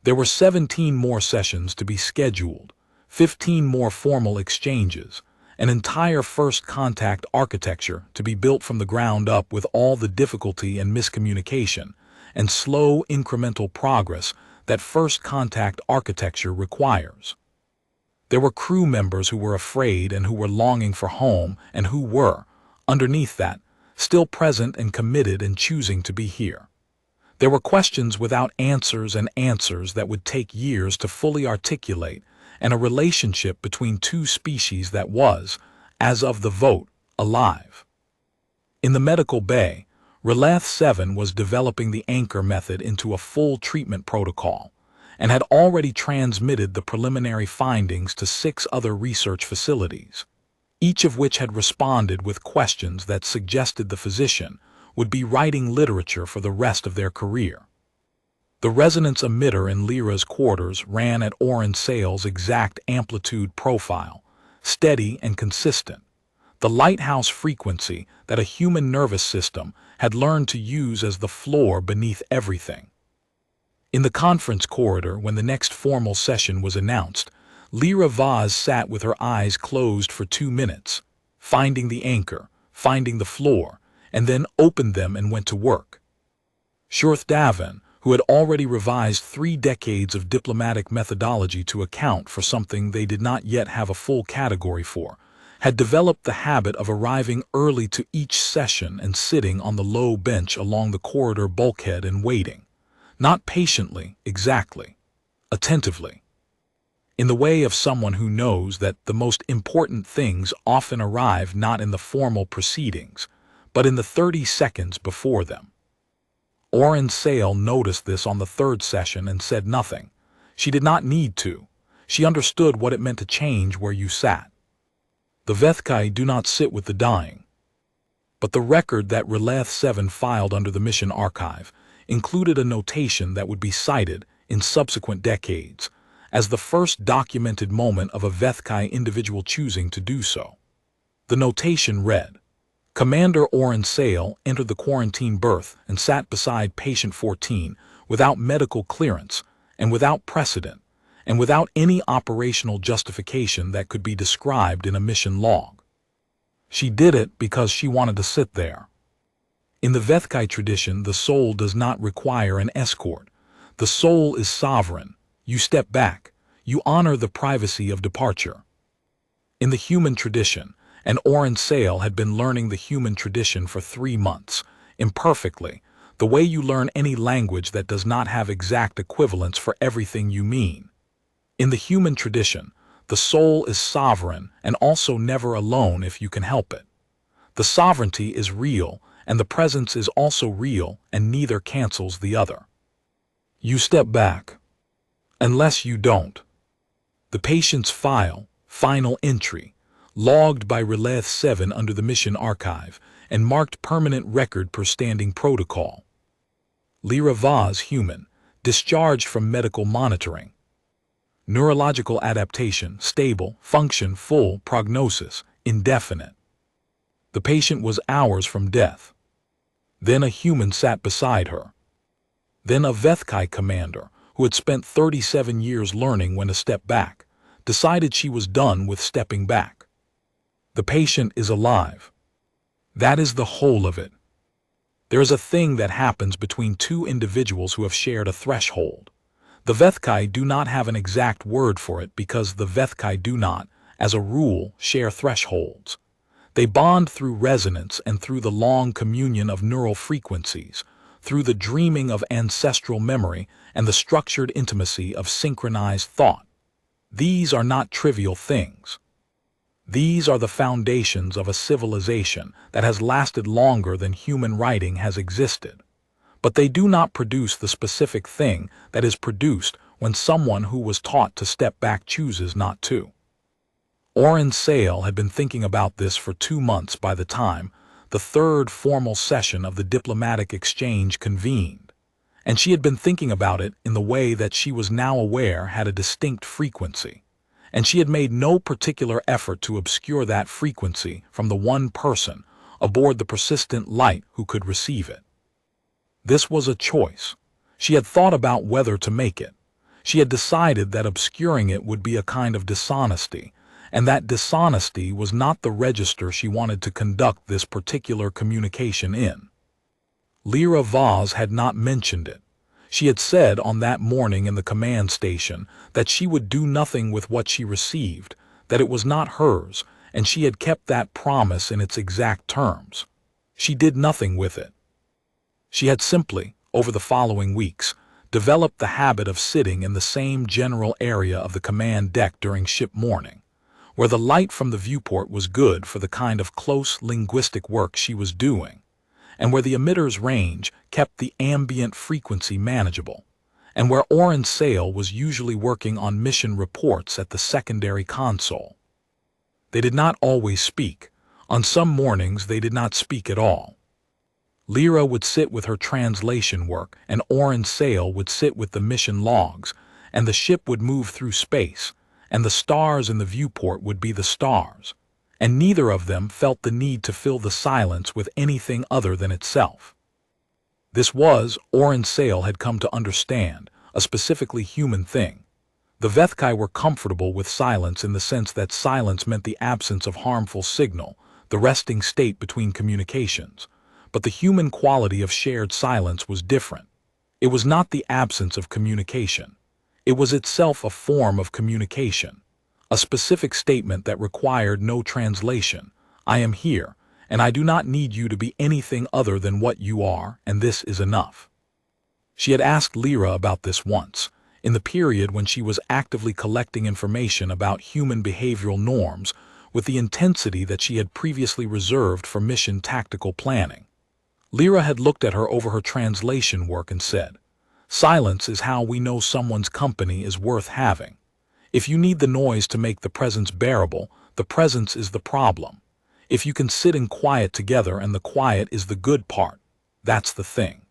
There were 17 more sessions to be scheduled, 15 more formal exchanges, an entire first contact architecture to be built from the ground up with all the difficulty and miscommunication, and slow incremental progress that first contact architecture requires. There were crew members who were afraid and who were longing for home and who were, underneath that, still present and committed and choosing to be here. There were questions without answers and answers that would take years to fully articulate, and a relationship between two species that was, as of the vote, alive. In the medical bay, Relath 7 was developing the anchor method into a full treatment protocol, and had already transmitted the preliminary findings to 6 other research facilities, each of which had responded with questions that suggested the physician would be writing literature for the rest of their career. The resonance emitter in Lyra's quarters ran at Oren Sale's exact amplitude profile, steady and consistent, the lighthouse frequency that a human nervous system had learned to use as the floor beneath everything. In the conference corridor, when the next formal session was announced, Lyra Vaz sat with her eyes closed for 2 minutes, finding the anchor, finding the floor, and then opened them and went to work. Shurth Davin, who had already revised 3 decades of diplomatic methodology to account for something they did not yet have a full category for, had developed the habit of arriving early to each session and sitting on the low bench along the corridor bulkhead and waiting, not patiently, exactly, attentively. In the way of someone who knows that the most important things often arrive not in the formal proceedings, but in the 30 seconds before them. Oren Sale noticed this on the 3rd session and said nothing. She did not need to. She understood what it meant to change where you sat. The Vethkai do not sit with the dying. But the record that Relath 7 filed under the mission archive included a notation that would be cited in subsequent decades as the first documented moment of a Vethkai individual choosing to do so. The notation read, Commander Oren Sale entered the quarantine berth and sat beside patient 14 without medical clearance and without precedent and without any operational justification that could be described in a mission log. She did it because she wanted to sit there. In the Vethkai tradition, the soul does not require an escort. The soul is sovereign. You step back. You honor the privacy of departure. In the human tradition, and Oren Sale had been learning the human tradition for 3 months, imperfectly, the way you learn any language that does not have exact equivalents for everything you mean. In the human tradition, the soul is sovereign and also never alone if you can help it. The sovereignty is real, and the presence is also real, and neither cancels the other. You step back. Unless you don't. The patient's file, final entry, logged by Relath 7 under the mission archive, and marked permanent record per standing protocol. Lyra Vaz, human, discharged from medical monitoring. Neurological adaptation, stable, function, full, prognosis, indefinite. The patient was hours from death. Then a human sat beside her. Then a Vethkai commander, who had spent 37 years learning when to step back, decided she was done with stepping back. The patient is alive. That is the whole of it. There is a thing that happens between 2 individuals who have shared a threshold. The Vethkai do not have an exact word for it because the Vethkai do not, as a rule, share thresholds. They bond through resonance and through the long communion of neural frequencies, through the dreaming of ancestral memory and the structured intimacy of synchronized thought. These are not trivial things. These are the foundations of a civilization that has lasted longer than human writing has existed. But they do not produce the specific thing that is produced when someone who was taught to step back chooses not to. Oren Sale had been thinking about this for 2 months by the time the third formal session of the diplomatic exchange convened, and she had been thinking about it in the way that she was now aware had a distinct frequency, and she had made no particular effort to obscure that frequency from the one person aboard the persistent light who could receive it. This was a choice. She had thought about whether to make it. She had decided that obscuring it would be a kind of dishonesty, and that dishonesty was not the register she wanted to conduct this particular communication in. Lyra Vaz had not mentioned it. She had said on that morning in the command station that she would do nothing with what she received, that it was not hers, and she had kept that promise in its exact terms. She did nothing with it. She had simply, over the following weeks, developed the habit of sitting in the same general area of the command deck during ship morning, where the light from the viewport was good for the kind of close linguistic work she was doing, and where the emitter's range kept the ambient frequency manageable, and where Oren Sale was usually working on mission reports at the secondary console. They did not always speak. On some mornings they did not speak at all. Lyra would sit with her translation work, and Oren Sale would sit with the mission logs, and the ship would move through space, and the stars in the viewport would be the stars, and neither of them felt the need to fill the silence with anything other than itself. This was, Oren Sale had come to understand, a specifically human thing. The Vethkai were comfortable with silence in the sense that silence meant the absence of harmful signal, the resting state between communications. But the human quality of shared silence was different. It was not the absence of communication. It was itself a form of communication, a specific statement that required no translation. I am here, and I do not need you to be anything other than what you are, and this is enough. She had asked Lyra about this once, in the period when she was actively collecting information about human behavioral norms with the intensity that she had previously reserved for mission tactical planning. Lyra had looked at her over her translation work and said, "Silence is how we know someone's company is worth having. If you need the noise to make the presence bearable, the presence is the problem. If you can sit in quiet together and the quiet is the good part, that's the thing."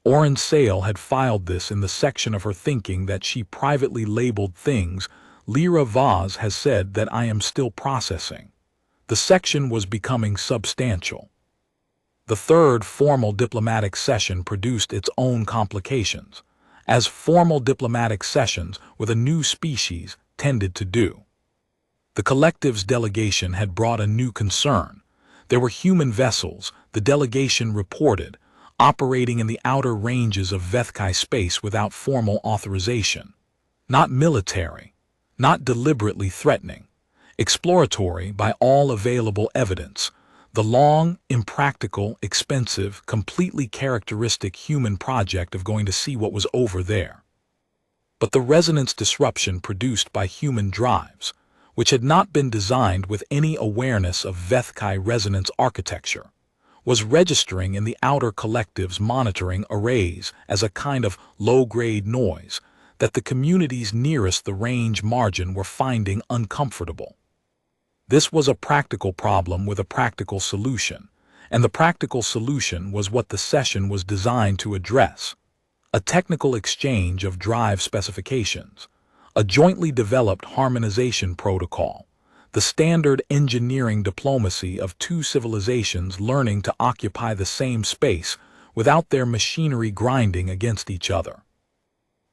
Oren Sale had filed this in the section of her thinking that she privately labeled things Lyra Vaz has said that I am still processing. The section was becoming substantial. The third formal diplomatic session produced its own complications, as formal diplomatic sessions with a new species tended to do. The collective's delegation had brought a new concern. There were human vessels, the delegation reported, operating in the outer ranges of Vethkai space without formal authorization. Not military, not deliberately threatening, exploratory by all available evidence. The long, impractical, expensive, completely characteristic human project of going to see what was over there. But the resonance disruption produced by human drives, which had not been designed with any awareness of Vethkai resonance architecture, was registering in the outer collective's monitoring arrays as a kind of low-grade noise that the communities nearest the range margin were finding uncomfortable. This was a practical problem with a practical solution, and the practical solution was what the session was designed to address: a technical exchange of drive specifications, a jointly developed harmonization protocol, the standard engineering diplomacy of two civilizations learning to occupy the same space without their machinery grinding against each other.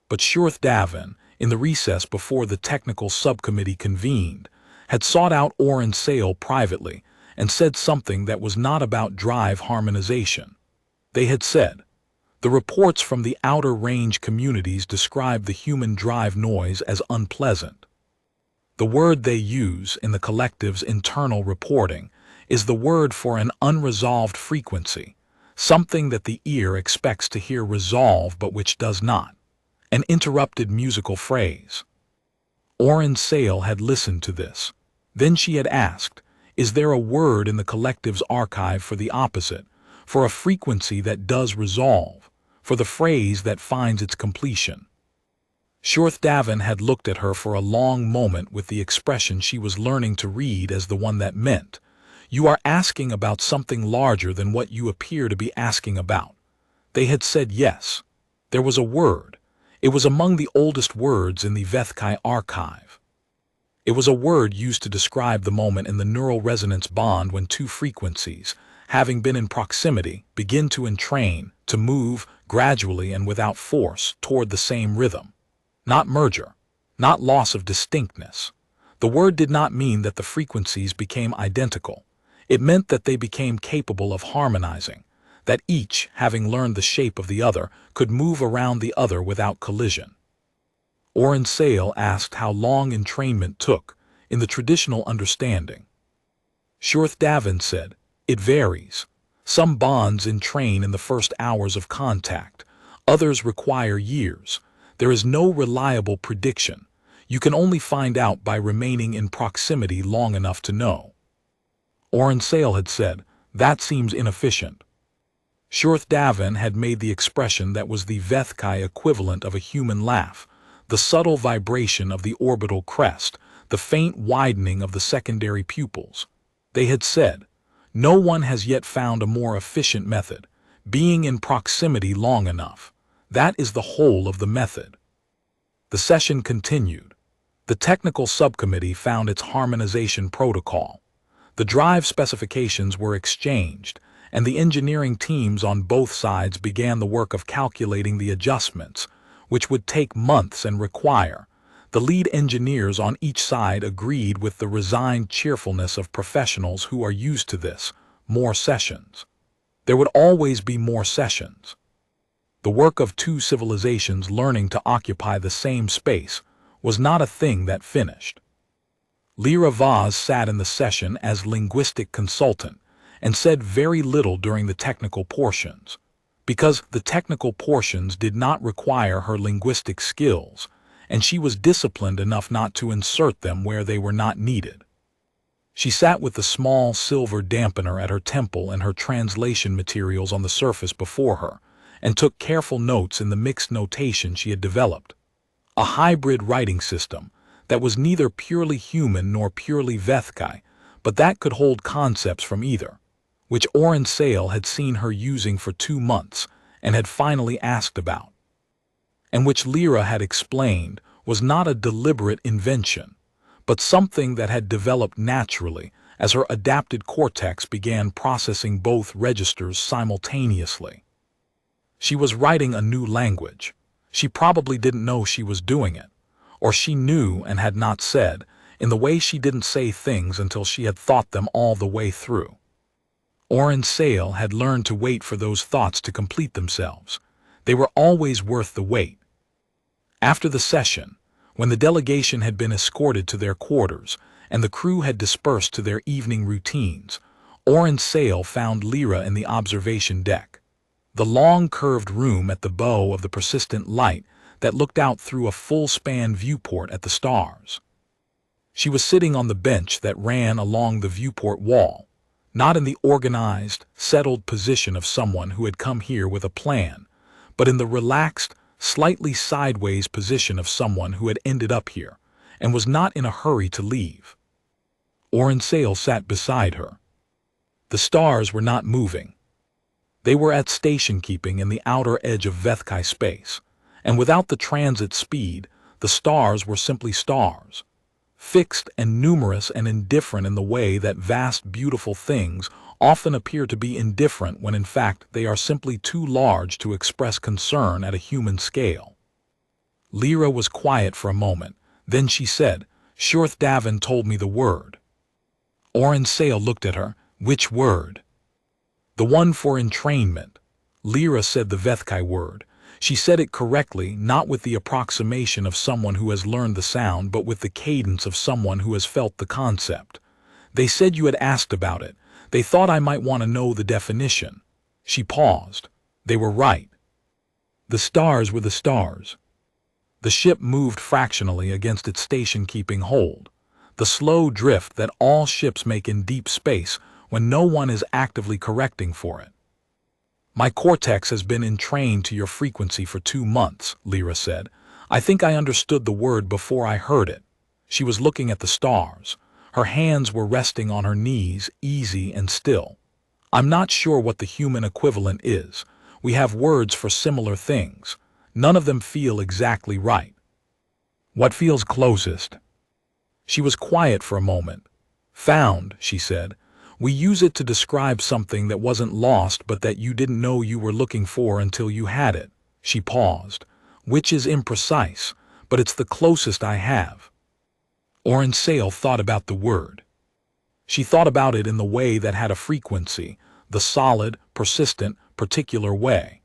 But Shurth Davin, in the recess before the technical subcommittee convened, had sought out Oren Sale privately and said something that was not about drive harmonization. They had said, "The reports from the outer range communities describe the human drive noise as unpleasant." The word they use in the collective's internal reporting is the word for an unresolved frequency, something that the ear expects to hear resolve but which does not, an interrupted musical phrase. Oren Sale had listened to this. Then she had asked, is there a word in the collective's archive for the opposite, for a frequency that does resolve, for the phrase that finds its completion? Shorth Davin had looked at her for a long moment with the expression she was learning to read as the one that meant, you are asking about something larger than what you appear to be asking about. They had said yes. There was a word. It was among the oldest words in the Vethkai archive. It was a word used to describe the moment in the neural resonance bond when two frequencies, having been in proximity, begin to entrain, to move, gradually and without force, toward the same rhythm. Not merger, not loss of distinctness. The word did not mean that the frequencies became identical. It meant that they became capable of harmonizing, that each, having learned the shape of the other, could move around the other without collision. Oren Sale asked how long entrainment took, in the traditional understanding. Shorth Davin said, it varies. Some bonds entrain in the first hours of contact. Others require years. There is no reliable prediction. You can only find out by remaining in proximity long enough to know. Oren Sale had said, that seems inefficient. Shorth Davin had made the expression that was the Vethkai equivalent of a human laugh, the subtle vibration of the orbital crest, the faint widening of the secondary pupils. They had said, no one has yet found a more efficient method, being in proximity long enough. That is the whole of the method. The session continued. The technical subcommittee found its harmonization protocol. The drive specifications were exchanged, and the engineering teams on both sides began the work of calculating the adjustments, which would take months and require. The lead engineers on each side agreed with the resigned cheerfulness of professionals who are used to this, more sessions. There would always be more sessions. The work of two civilizations learning to occupy the same space was not a thing that finished. Lyra Vaz sat in the session as linguistic consultant and said very little during the technical portions, because the technical portions did not require her linguistic skills, and she was disciplined enough not to insert them where they were not needed. She sat with the small silver dampener at her temple and her translation materials on the surface before her, and took careful notes in the mixed notation she had developed. A hybrid writing system that was neither purely human nor purely Vethkai, but that could hold concepts from either, which Oren Sale had seen her using for 2 months and had finally asked about, and which Lyra had explained was not a deliberate invention, but something that had developed naturally as her adapted cortex began processing both registers simultaneously. She was writing a new language. She probably didn't know she was doing it, or she knew and had not said, in the way she didn't say things until she had thought them all the way through. Oren Sale had learned to wait for those thoughts to complete themselves. They were always worth the wait. After the session, when the delegation had been escorted to their quarters and the crew had dispersed to their evening routines, Oren Sale found Lyra in the observation deck, the long curved room at the bow of the persistent light that looked out through a full-span viewport at the stars. She was sitting on the bench that ran along the viewport wall, not in the organized, settled position of someone who had come here with a plan, but in the relaxed, slightly sideways position of someone who had ended up here and was not in a hurry to leave. Oren Sale sat beside her. The stars were not moving. They were at station-keeping in the outer edge of Vethkai space, and without the transit speed, the stars were simply stars, fixed and numerous and indifferent in the way that vast, beautiful things often appear to be indifferent when in fact they are simply too large to express concern at a human scale. Lyra was quiet for a moment. Then she said, "Shorth Davin told me the word." Oren Sale looked at her. "Which word?" "The one for entrainment." Lyra said the Vethkai word. She said it correctly, not with the approximation of someone who has learned the sound, but with the cadence of someone who has felt the concept. "They said you had asked about it. They thought I might want to know the definition." She paused. They were right. The stars were the stars. The ship moved fractionally against its station-keeping hold, the slow drift that all ships make in deep space when no one is actively correcting for it. My cortex has been entrained to your frequency for 2 months, Lyra said. I think I understood the word before I heard it. She was looking at the stars. Her hands were resting on her knees, easy and still. I'm not sure what the human equivalent is. We have words for similar things. None of them feel exactly right. What feels closest? She was quiet for a moment. Found, she said. We use it to describe something that wasn't lost but that you didn't know you were looking for until you had it. She paused. Which is imprecise, but it's the closest I have. Oren Sale thought about the word. She thought about it in the way that had a frequency, the solid, persistent, particular way.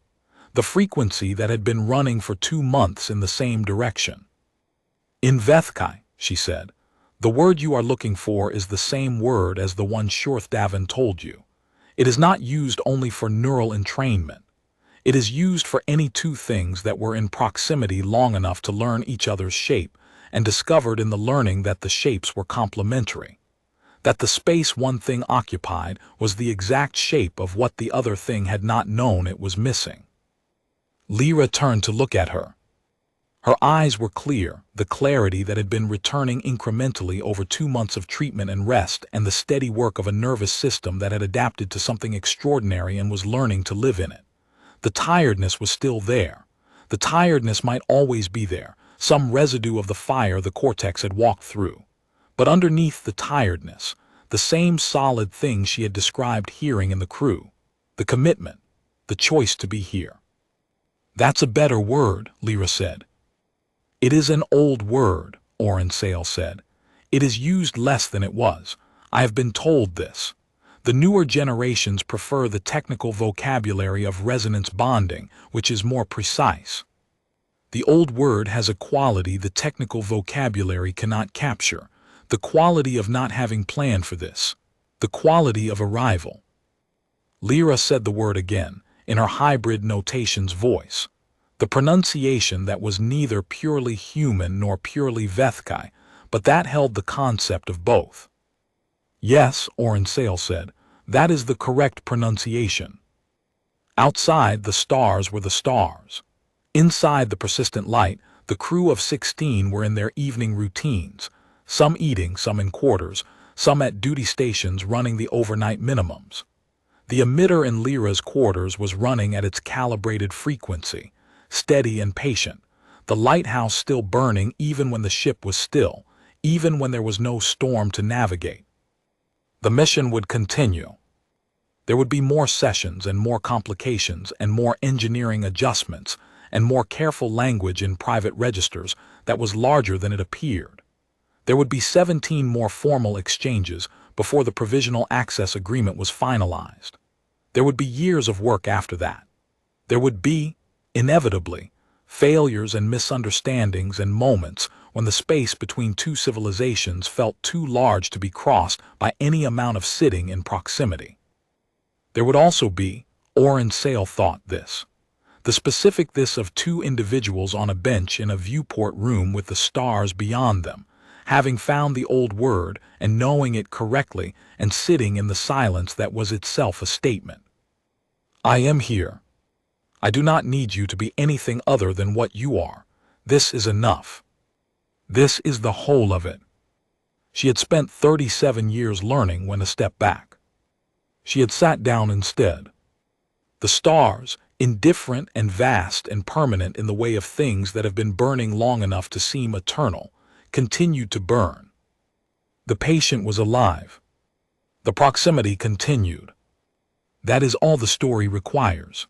The frequency that had been running for 2 months in the same direction. In Vethkai, she said, the word you are looking for is the same word as the one Shorthdavin told you. It is not used only for neural entrainment. It is used for any two things that were in proximity long enough to learn each other's shape and discovered in the learning that the shapes were complementary. That the space one thing occupied was the exact shape of what the other thing had not known it was missing. Lyra turned to look at her. Her eyes were clear, the clarity that had been returning incrementally over 2 months of treatment and rest and the steady work of a nervous system that had adapted to something extraordinary and was learning to live in it. The tiredness was still there. The tiredness might always be there, some residue of the fire the cortex had walked through. But underneath the tiredness, the same solid thing she had described hearing in the crew. The commitment, the choice to be here. That's a better word, Lyra said. It is an old word, Oren Sale said. It is used less than it was. I have been told this. The newer generations prefer the technical vocabulary of resonance bonding, which is more precise. The old word has a quality the technical vocabulary cannot capture, the quality of not having planned for this, the quality of arrival. Lyra said the word again, in her hybrid notations voice. The pronunciation that was neither purely human nor purely Vethkai, but that held the concept of both. Yes, Oren Sale said, that is the correct pronunciation. Outside, the stars were the stars. Inside the persistent light, the crew of 16 were in their evening routines, some eating, some in quarters, some at duty stations running the overnight minimums. The emitter in Lyra's quarters was running at its calibrated frequency, steady and patient, the lighthouse still burning even when the ship was still, even when there was no storm to navigate. The mission would continue. There would be more sessions and more complications and more engineering adjustments and more careful language in private registers that was larger than it appeared. There would be 17 more formal exchanges before the provisional access agreement was finalized. There would be years of work after that. There would be, inevitably, failures and misunderstandings and moments when the space between two civilizations felt too large to be crossed by any amount of sitting in proximity. There would also be, Oren Sale thought this, the specific this of two individuals on a bench in a viewport room with the stars beyond them, having found the old word and knowing it correctly and sitting in the silence that was itself a statement. I am here. I do not need you to be anything other than what you are. This is enough. This is the whole of it. She had spent 37 years learning when to step back. She had sat down instead. The stars, indifferent and vast and permanent in the way of things that have been burning long enough to seem eternal, continued to burn. The patient was alive. The proximity continued. That is all the story requires.